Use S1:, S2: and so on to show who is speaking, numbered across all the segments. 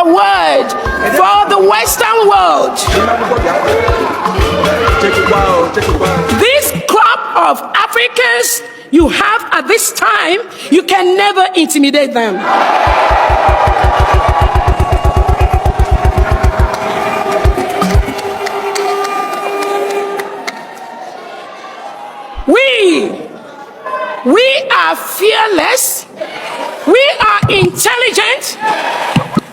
S1: a word for the Western world. This crop of Africans you have at this time, you can never intimidate them. We are fearless, we are intelligent,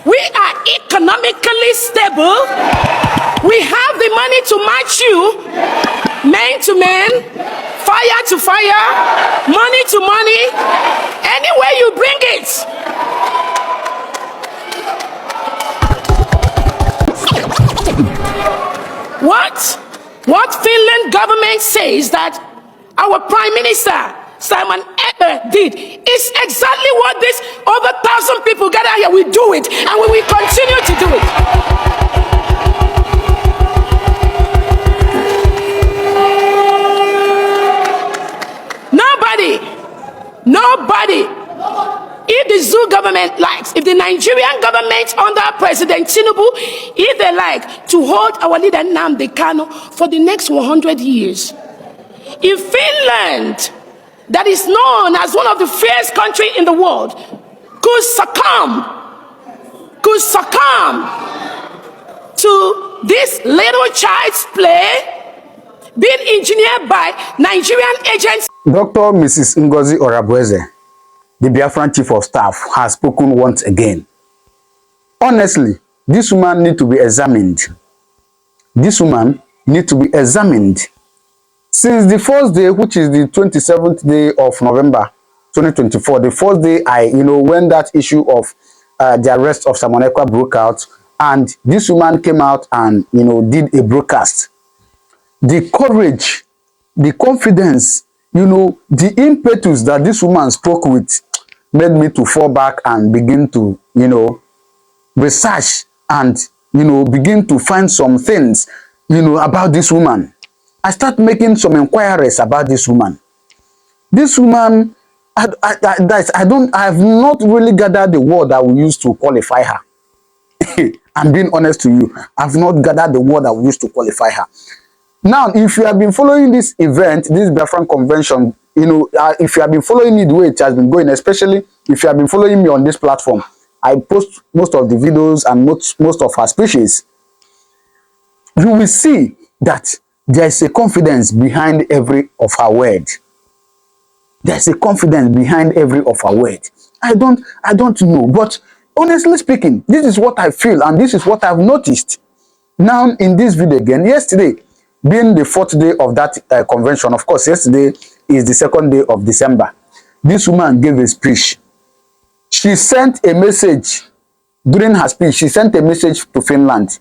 S1: we are economically stable, we have the money to match you, man to man, fire to fire, money to money, anywhere you bring it. What Finland government says that our Prime Minister Simon Ekpa did is exactly what this over 1,000 people gathered here will do it, and we will continue to do it. Nobody. If the zoo government likes, if the Nigerian government under President Tinubu, if they like to hold our leader Nnamdi Kanu for the next 100 years, in Finland, that is known as one of the freest countries in the world, could succumb to this little child's play being engineered by Nigerian agents.
S2: Dr. Mrs. Ngozi Orabueze, the Biafran Chief of Staff, has spoken once again. Honestly, this woman needs to be examined. This woman needs to be examined. Since the first day, which is the 27th day of November 2024, the first day when that issue of the arrest of Simon Ekpa broke out, and this woman came out and did a broadcast. The courage, the confidence, the impetus that this woman spoke with made me to fall back and begin to research and begin to find some things about this woman. I start making some inquiries about this woman. This woman, I have not really gathered the word that we use to qualify her. I'm being honest to you. I've not gathered the word that we use to qualify her. Now, if you have been following this event, this Biafran Convention, if you have been following me the way it has been going, especially if you have been following me on this platform, I post most of the videos and most of her speeches. You will see that there is a confidence behind every of her word. There's a confidence behind every of her word. I don't know, but honestly speaking, this is what I feel and this is what I've noticed. Now, in this video again, yesterday, being the 4th day of that convention, of course, yesterday is the 2nd day of December. This woman gave a speech. She sent a message during her speech. She sent a message to Finland.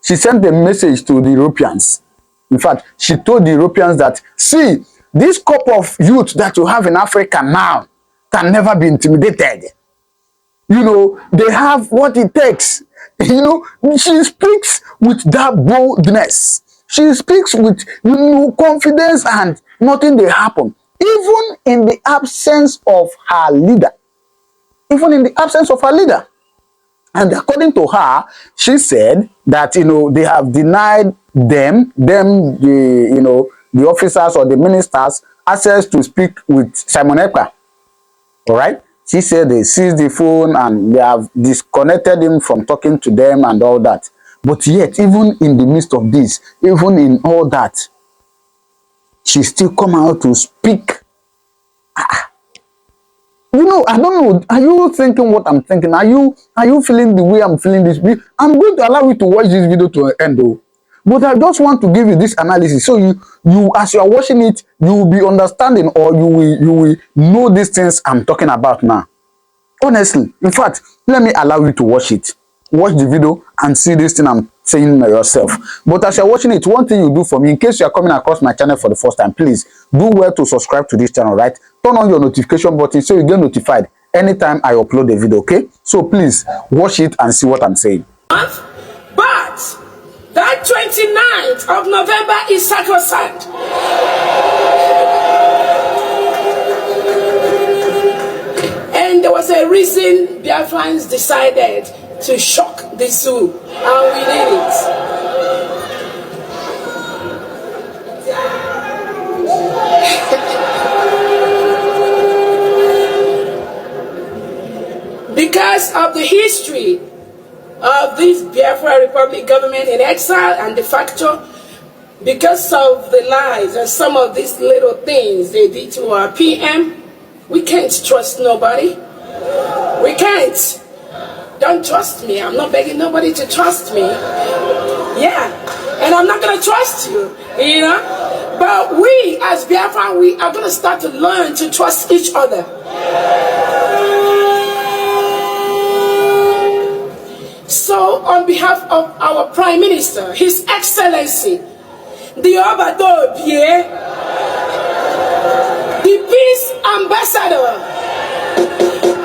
S2: She sent a message to the Europeans. In fact, she told the Europeans that, see, this couple of youth that you have in Africa now can never be intimidated. They have what it takes. She speaks with that boldness. She speaks with confidence, and nothing will happen. Even in the absence of her leader. Even in the absence of her leader. And according to her, she said that, they have denied the officers or the ministers access to speak with Simon Ekpa. All right? She said they seized the phone and they have disconnected him from talking to them and all that. But yet, even in the midst of this, even in all that, she still come out to speak. I don't know. Are you thinking what I'm thinking? Are you feeling the way I'm feeling this? I'm going to allow you to watch this video to end though. But I just want to give you this analysis. So you as you are watching it, you will be understanding, or you will know these things I'm talking about now. Honestly, in fact, let me allow you to watch it. Watch the video and see this thing I'm saying yourself. But as you're watching it, one thing you do for me, in case you are coming across my channel for the first time, please do well to subscribe to this channel, right? Turn on your notification button so you get notified anytime I upload a video, okay? So please watch it and see what I'm saying.
S1: But that 29th of November is sacrosanct. And there was a reason Biafrans decided to shock the zoo, and we did it. Because of the history of this Biafra Republic government in exile and de facto, because of the lies and some of these little things they did to our PM, we can't trust nobody. We can't. Don't trust me. I'm not begging nobody to trust me. Yeah. And I'm not going to trust you, you know. But we, as Biafra, we are going to start to learn to trust each other. So, on behalf of our Prime Minister, His Excellency, the Obadobie, the Peace Ambassador,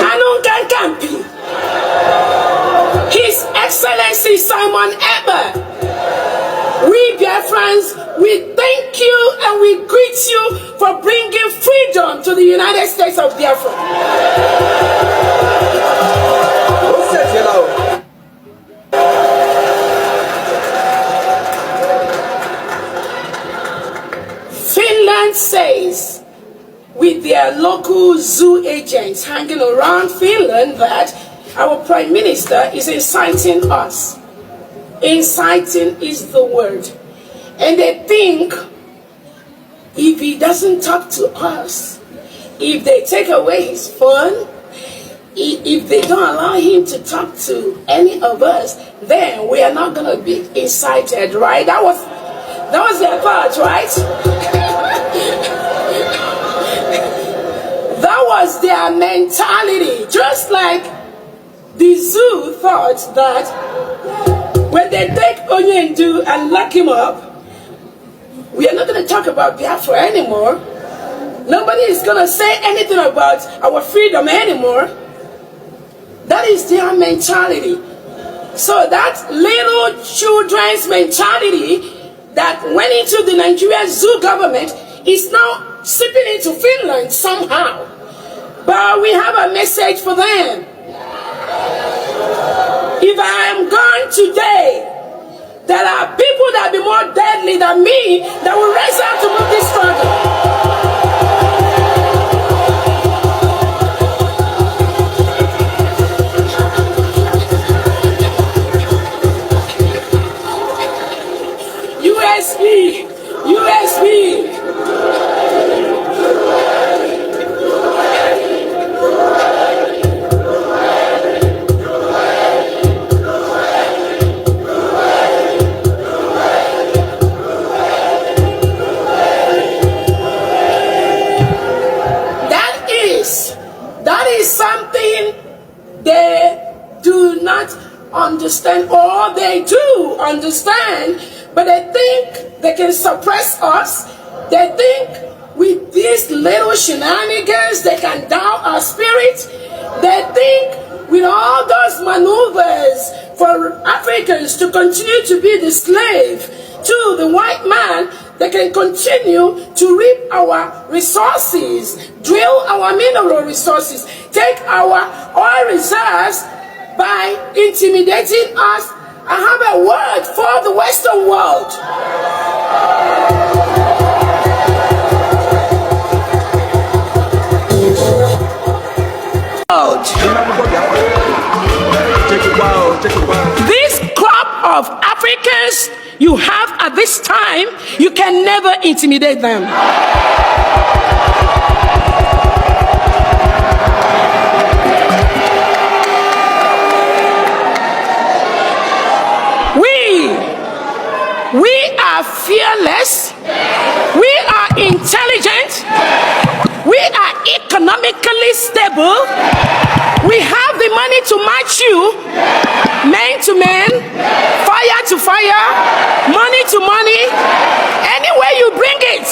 S1: Anungan Kampi, His Excellency Simon Ekpa, we Biafrans, we thank you and we greet you for bringing freedom to the United States of Biafra. Finland says, with their local zoo agents hanging around Finland, that our Prime Minister is inciting us. Inciting is the word. And they think if he doesn't talk to us, if they take away his phone, if they don't allow him to talk to any of us, then we are not going to be incited, right? That was their thought, right? That was their mentality. Just like the zoo thought that when they take Onyendu and lock him up, we are not going to talk about Biafra anymore. Nobody is going to say anything about our freedom anymore. That is their mentality. So that little children's mentality that went into the Nigerian zoo government is now seeping into Finland somehow. But we have a message for them. If I am gone today, there are people that be more deadly than me that will rise up to move this struggle. USB. That is something they do not understand, or they do understand, but they think they can suppress us. They think with these little shenanigans they can down our spirit. They think with all those maneuvers for Africans to continue to be the slave to the white man, they can continue to reap our resources, drill our mineral resources, take our oil reserves by intimidating us. I have a word for the Western world. This crop of Africans you have at this time, you can never intimidate them. We are fearless, we are intelligent, we are economically stable, we have the money to match you, man to man, fire to fire, money to money, anywhere you bring it.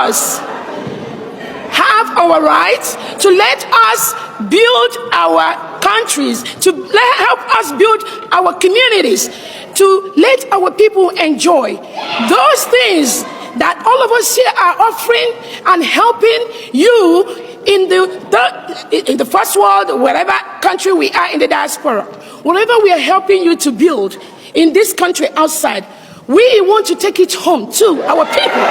S1: us have our rights, to let us build our countries, to help us build our communities, to let our people enjoy those things that all of us here are offering and helping you in the first world, wherever country we are in the diaspora, whatever we are helping you to build in this country outside, we want to take it home to our people.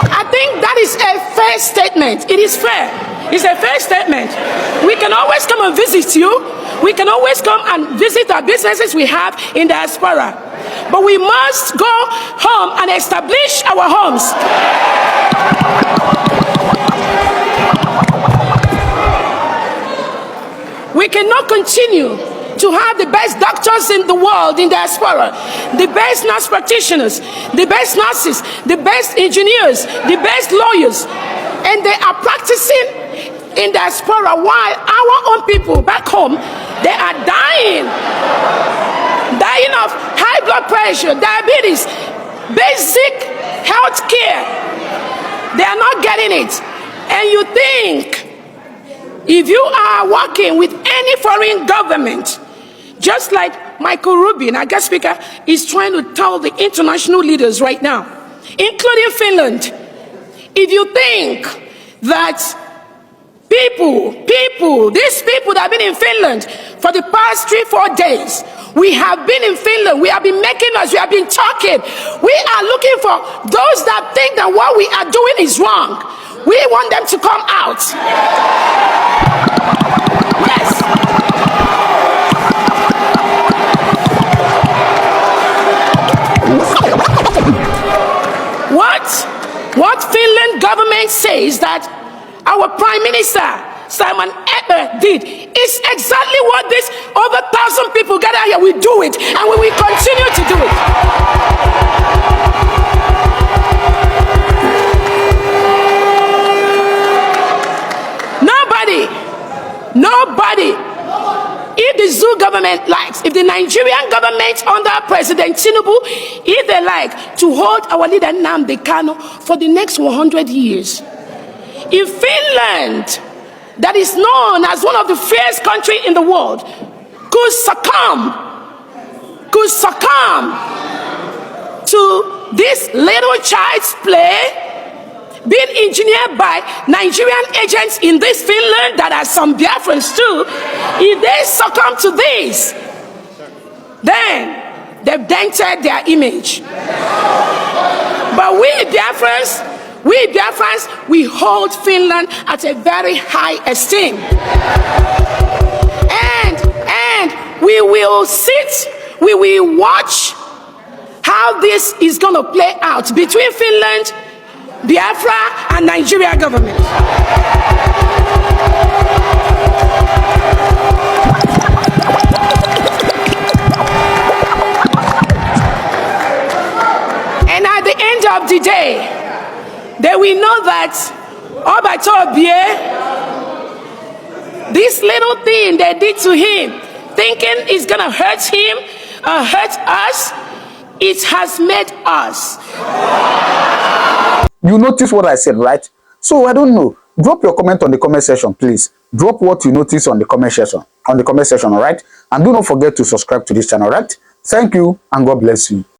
S1: I think that is a fair statement. It is fair. It's a fair statement. We can always come and visit you. We can always come and visit our businesses we have in diaspora. But we must go home and establish our homes. We cannot continue to have the best doctors in the world in diaspora, the best nurse practitioners, the best nurses, the best engineers, the best lawyers, and they are practicing in diaspora while our own people back home, they are dying of high blood pressure, diabetes, basic health care. They are not getting it. And you think if you are working with any foreign government, just like Michael Rubin, our guest speaker, is trying to tell the international leaders right now, including Finland, if you think that these people that have been in Finland for the past 3-4 days, we have been in Finland, we have been making noise, we have been talking, we are looking for those that think that what we are doing is wrong. We want them to come out. Yes. What Finland government says that our Prime Minister Simon Ekpa did is exactly what this over 1,000 people gathered here will do it, and we will continue to do it. Nobody, if the zoo government likes, if the Nigerian government under President Tinubu, if they like to hold our leader Nnamdi Kanu for the next 100 years, if Finland, that is known as one of the freest countries in the world, could succumb to this little child's play, being engineered by Nigerian agents in this Finland that are some Biafrans too, if they succumb to this, then they've dented their image. But we Biafrans, we hold Finland at a very high esteem. And we will watch how this is going to play out between Finland, Biafra, and Nigeria government. And at the end of the day, they will know that this little thing they did to him, thinking it's gonna hurt him or hurt us, it has made us.
S2: You notice what I said, right? So I don't know. Drop your comment on the comment section, please. Drop what you notice on the comment section. All right? And do not forget to subscribe to this channel, right? Thank you and God bless you.